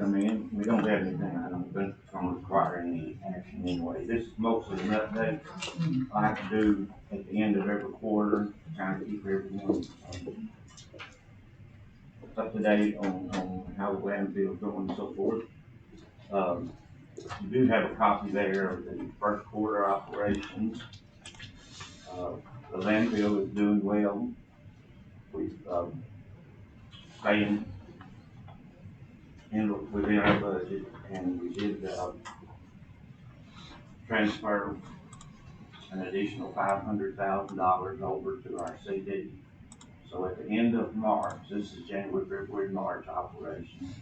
come in. We don't have anything, I don't think, it's gonna require any action anyway. This is mostly an update I have to do at the end of every quarter, trying to keep everyone up to date on how the landfill is going and so forth. You do have a copy there of the first quarter operations. The landfill is doing well. We've staying within our budget, and we did transfer an additional $500,000 over to our CD. So at the end of March, this is January, February, March operation.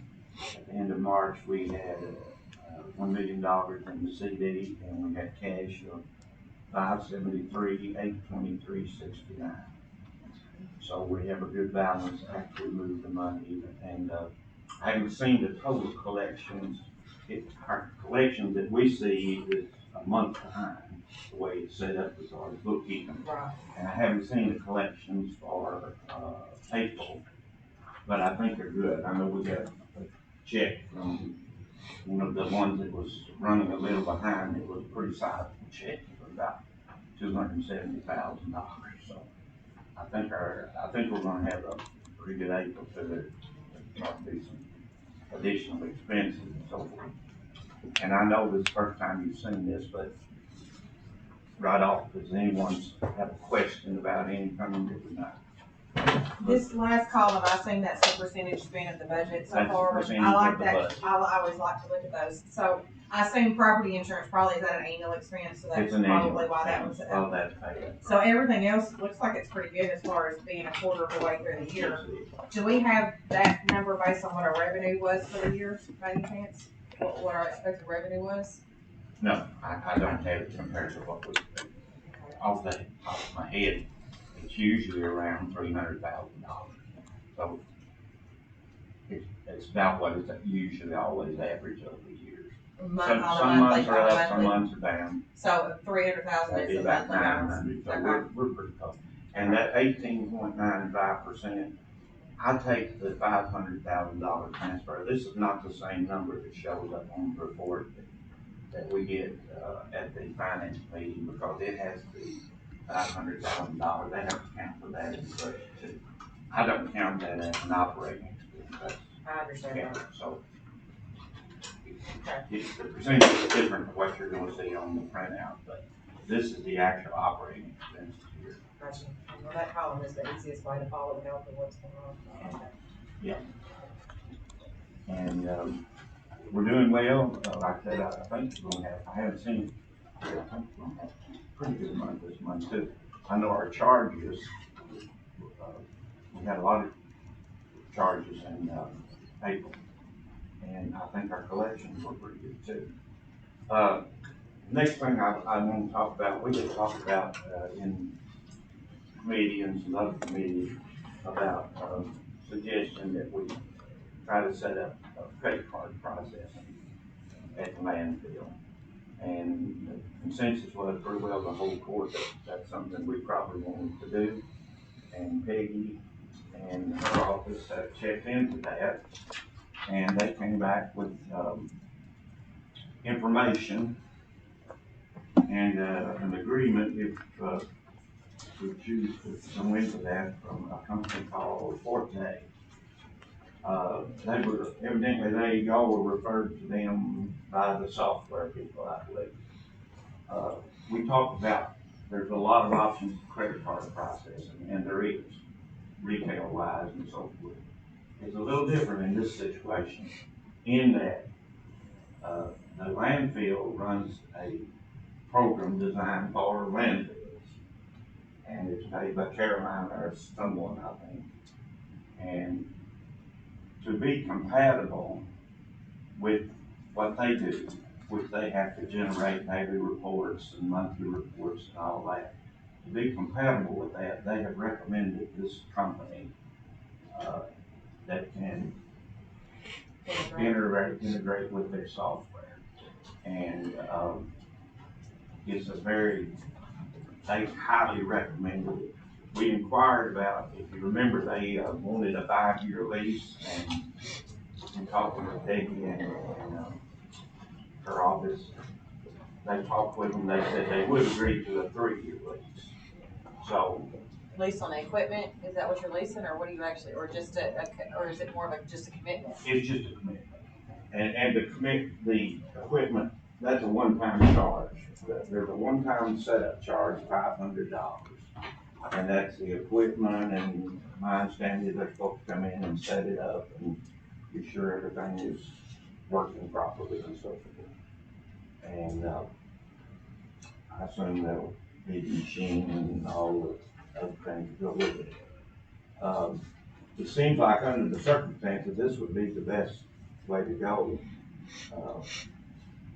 At the end of March, we had $1 million in the CD, and we had cash of $573,823.69. So we have a good balance after we move the money, and I haven't seen the total collections. Our collections that we see is a month behind the way it's set up as far as bookkeeping. Right. And I haven't seen the collections for April, but I think they're good. I know we got a check from one of the ones that was running a little behind. It was a pretty sizable check. It was about $270,000. So I think we're going to have a pretty good April too. There might be some additional expenses and so forth. And I know this is the first time you've seen this, but right off, does anyone have a question about anything that we know? This last column, I seen that's the percentage spent of the budget so That's the far. percentage I like of the that. budget. I always like to look at those. So I assume property insurance probably is at an annual expense, so that's It's an probably annual why that expense. was. Oh, that's paid. So everything else looks like it's pretty good as far as being a quarter of the way through the year. Do we have that number based on what our revenue was for the year, by any chance? What our expected revenue was? No, I don't have it compared to what we, off of my head, it's usually around $300,000. So it's about what it's usually always average over the years. Some months are up, some months are down. So 300,000 That'd be is a about monthly balance. 900, so we're pretty close. And that 18.95%, I take the $500,000 transfer. This is not the same number that shows up on the report that we get at the finance meeting, because it has the $500,000. They have to count for that in the budget too. I don't count that as an operating expense. I understand that. So the percentage is different from what you're going to see on the printout, but this is the actual operating expense here. Gotcha. Well, that column is the easiest way to follow the health of what's going on. Okay. Yeah. And we're doing well. Like I said, I think we're going to have, I haven't seen it. I think we're going to have a pretty good month this month too. I know our charges, we had a lot of charges in April, and I think our collections were pretty good too. Next thing I want to talk about, we had talked about in committee and some other committees about suggestion that we try to set up a credit card processing at the landfill. And the consensus was pretty well the whole court that that's something we probably wanted to do. And Peggy and her office have checked into that, and they came back with information and an agreement if we choose to go into that from a company called Forte. They were evidently y'all were referred to them by the software people, I believe. We talked about there's a lot of options for credit card processing, and there is, retail wise and so forth. It's a little different in this situation in that the landfill runs a program designed for landfills, and it's paid by Carolina or someone, I think. And to be compatible with what they do, which they have to generate daily reports and monthly reports and all that, to be compatible with that, they have recommended this company that can integrate with their software. And it's they highly recommended it. We inquired about, if you remember, they wanted a 5-year lease, and in talking to Peggy and her office, they talked with them, they said they would agree to a 3-year lease. So, Lease on the equipment, is that what you're leasing, or what do you actually, or just or is it more of just a commitment? it's just a commitment. And the equipment, that's a one-time charge. There's a one-time setup charge, $500. And that's the equipment, and my understanding is they're supposed to come in and set it up and be sure everything is working properly and so forth. And, I assume that'll be the machine and all the other things that go with it. It seems like under the circumstances, this would be the best way to go.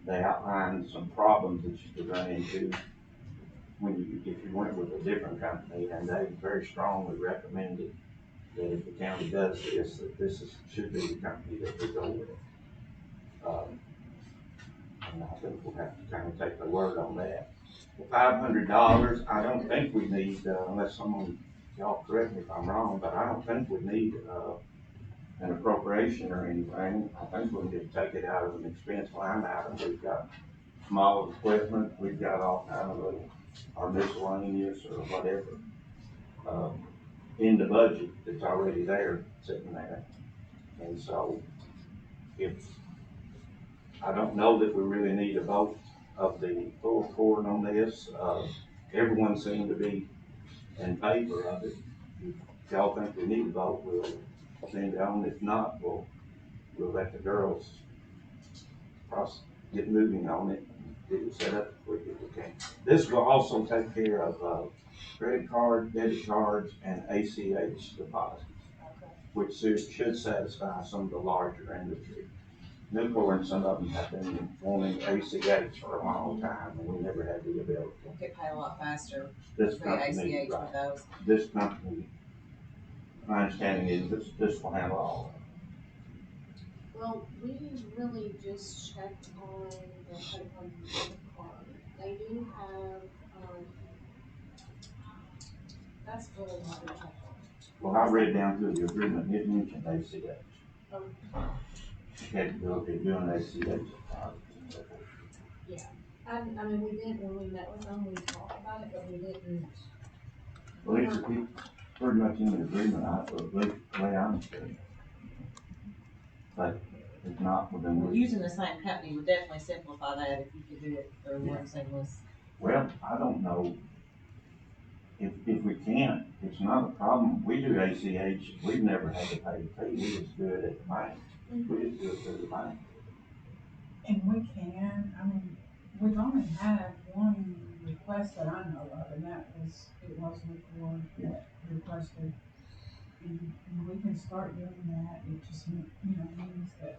They outlined some problems that you could run into if you went with a different company, and they very strongly recommended that if the county does this, that should be the company that we go with. And I think we'll have to kind of take the word on that. The $500, I don't think we need, unless y'all correct me if I'm wrong, but I don't think we need, an appropriation or anything. I think we can just take it out of an expense line item. We've got small equipment, we've got all kind of our miscellaneous or whatever, in the budget that's already there, sitting there. And so, I don't know that we really need a vote of the full court on this. Everyone seemed to be in favor of it. If y'all think we need a vote, we'll send it on. If not, we'll let the girls get moving on it and get it set up as quick as we can. This will also take care of credit card, debit cards, and ACH deposits, which should satisfy some of the larger industry. Nuclear and some of them have been wanting ACH for a long time, and we never had the ability. We'll get paid a lot faster This for the company, ACH with those. this company, my understanding is this will handle all of it. Well, we really just checked on the credit card. They do have, that's really not a check. Well, I read down through the agreement, it mentioned ACH. Okay. Capability of doing ACH. Yeah, I mean, we did, when we met with them, we talked about it, but we didn't. Well, it's pretty much in the agreement, at least the way I understand it. But if not, well, then Using the same company would definitely simplify that if you could do it through one seamless. Well, I don't know. If we can't, it's not a problem. We do ACH, we've never had to pay the fee, we just do it at the bank. We just do it through the bank. And we can, I mean, we've only had one request that I know of, and it was before that requested. And we can start doing that, it just, means that,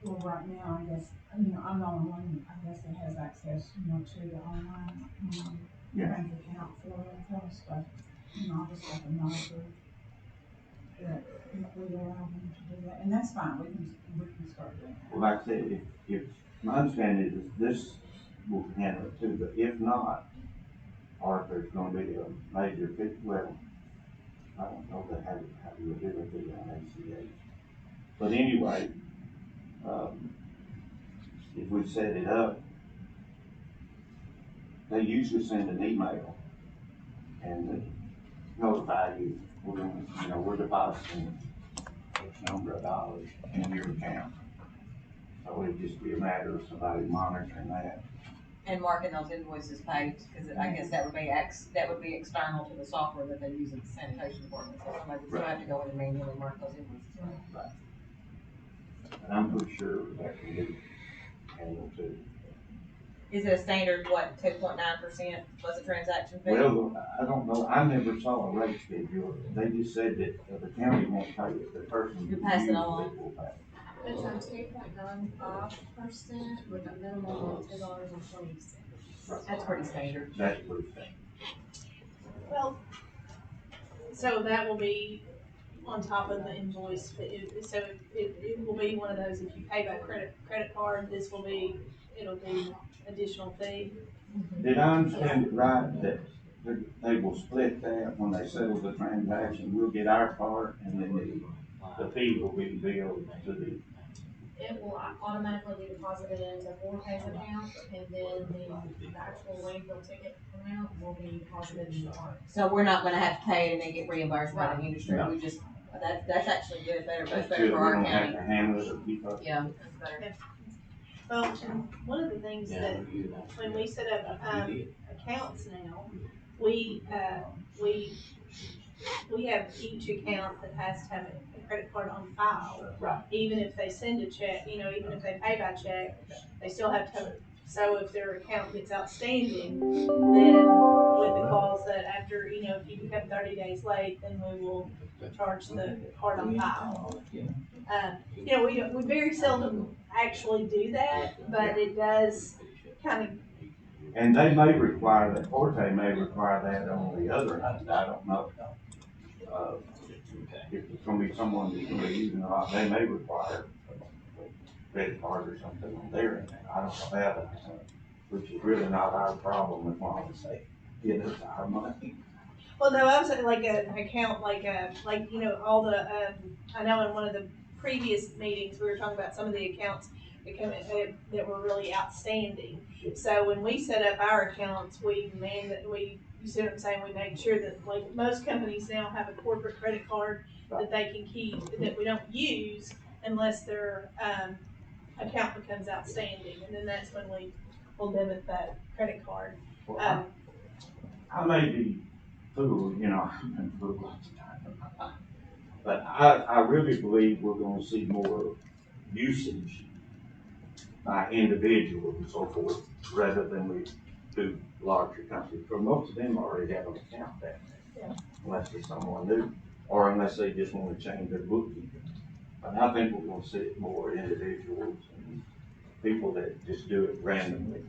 well, right now, I guess, I'm the only one, I guess, that has access, to the online, bank account for it, and stuff. I'll just let them know that if we allow them to do that, and that's fine, we can start doing that. Well, like I said, if my understanding is this will handle it too, but if not, or if there's gonna be a major fix, well, I don't know that how you would do it via ACH. But anyway, if we set it up, they usually send an email and they notify you, we're depositing X number of dollars in your account. So it'd just be a matter of somebody monitoring that. And marking those invoices paid, because I guess that would be external to the software that they use at the sanitation department, so somebody would still have to go in and manually mark those invoices. Right. And I'm pretty sure that can be handled too. Is it a standard, 2.9% plus a transaction fee? Well, I don't know, I never saw a rate schedule. They just said that the county won't pay it, the person who You pass it uses on. it will pay. It's a 2.95% with a minimum of $2.20. That's pretty standard. That's pretty standard. Well, so that will be on top of the invoice, so it will be one of those, if you pay by credit card, it'll be additional fee. Did I understand it right that they will split that when they settle the transaction? We'll get our part and then the fee will be billed to the, It will automatically be deposited into Forte's account, and then the actual landfill ticket amount will be deposited in the park. So we're not gonna have to pay it and then get reimbursed by the Right. industry, No. we just, that's actually good, that's that's better good, for we our don't have county. to handle it or keep up. Yeah, that's better. Well, and one of the things that, when we set up, accounts now, we have each account that has to have a credit card on file. Right. Even if they send a check, you know, even if they pay by check, they still have to have it. So if their account gets outstanding, then with the clause that after, you know, if you become 30 days late, then we will charge the card on file. You know, we very seldom actually do that, but it does kind of. And they may require that, Forte may require that on the other end, I don't know. If it's gonna be someone that's gonna be using a lot, they may require a credit card or something on their end, I don't know that, which is really not our problem as long as they get us our money. Well, no, I was saying like an account, like you know, all the, I know in one of the previous meetings, we were talking about some of the accounts that were really outstanding. So when we set up our accounts, you see what I'm saying, we make sure that, like, most companies now have a corporate credit card that they can keep, that we don't use unless their, account becomes outstanding, and then that's when we will debit that credit card. Well, I may be fooled, you know, I've been fooled lots of times in my life. But I really believe we're gonna see more usage by individuals and so forth, rather than we do larger companies. For most of them already have an account down there. Yeah. Unless it's someone new, or unless they just wanna change their bookkeeping. But I think we're gonna see more individuals and people that just do it randomly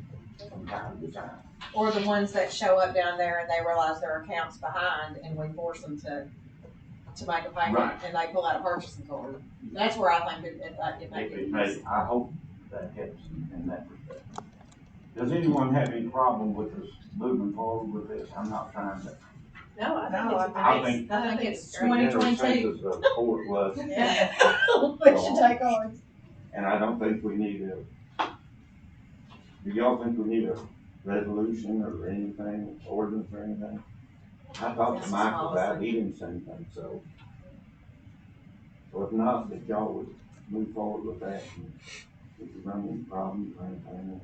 from time to time. Or the ones that show up down there and they realize their account's behind and we force them to make a payment Right. and they pull out a purchasing card. That's where I think it may be. I hope that helps in that respect. Does anyone have any problem with us moving forward with this? I'm not trying to. No, I think No, it's, I think it's great. 2022. The general census of court was, Yeah. We should take ours. and I don't think we need do y'all think we need a resolution or anything, ordinance or anything? I talked to Michael about it, he didn't say anything, so. So if not, if y'all would move forward with that, and if you run any problems or anything,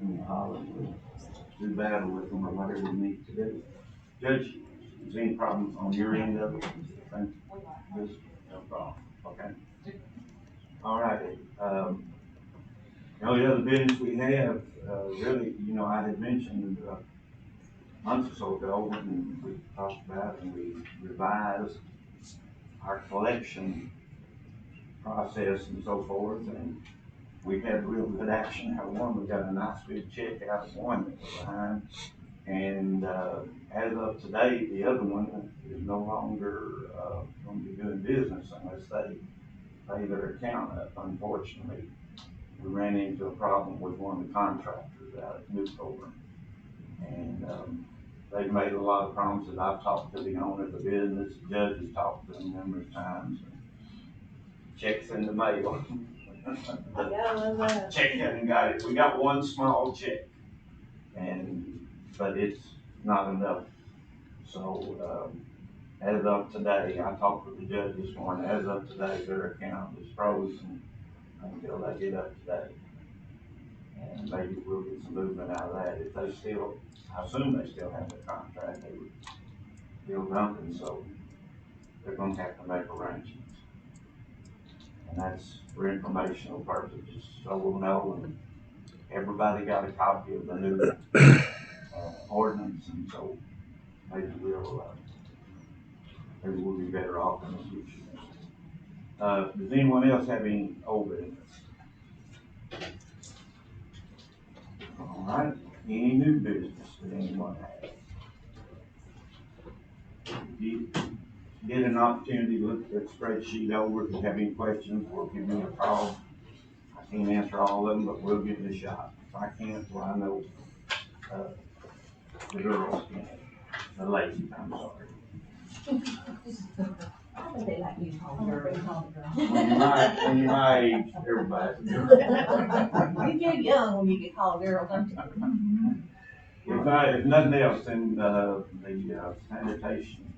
and holler, we'll do battle with them or whatever we need to do. Judge, is there any problems on your end of it? Thank you. No problem, okay. All righty, the only other business we have, really, you know, I had mentioned, months or so ago, when we talked about and we revised our collection process and so forth, and we had real good action out of one. We got a nice big check out of one that was behind. And, as of today, the other one is no longer, gonna be doing business unless they pay their account up. Unfortunately, we ran into a problem with one of the contractors out at Newport. And, they've made a lot of promises. I've talked to the owner of the business, the judge has talked to them numerous times. Checks in the mail. Check hasn't got it. We got one small check, but it's not enough. So, as of today, I talked with the judge this morning, as of today, their account is frozen until they get up to date. And maybe we'll get some movement out of that. If they still, I assume they still have the contract, they would still running, so they're gonna have to make arrangements. And that's for informational purposes, so we'll know, and everybody got a copy of the new, ordinance, and so maybe we'll be better off in the future. Does anyone else have any old business? All right, any new business that anyone has? If you get an opportunity to look at the spreadsheet over, if you have any questions, we'll give you a call. I can't answer all of them, but we'll give it a shot. If I can't, well, I know, the girls can, the ladies, I'm sorry. I think they like you called girl. When you're my age, everybody's a girl. You get young when you get called girl, don't you? If nothing else, then, the sanitation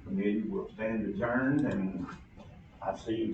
committee will stand adjourned, and I see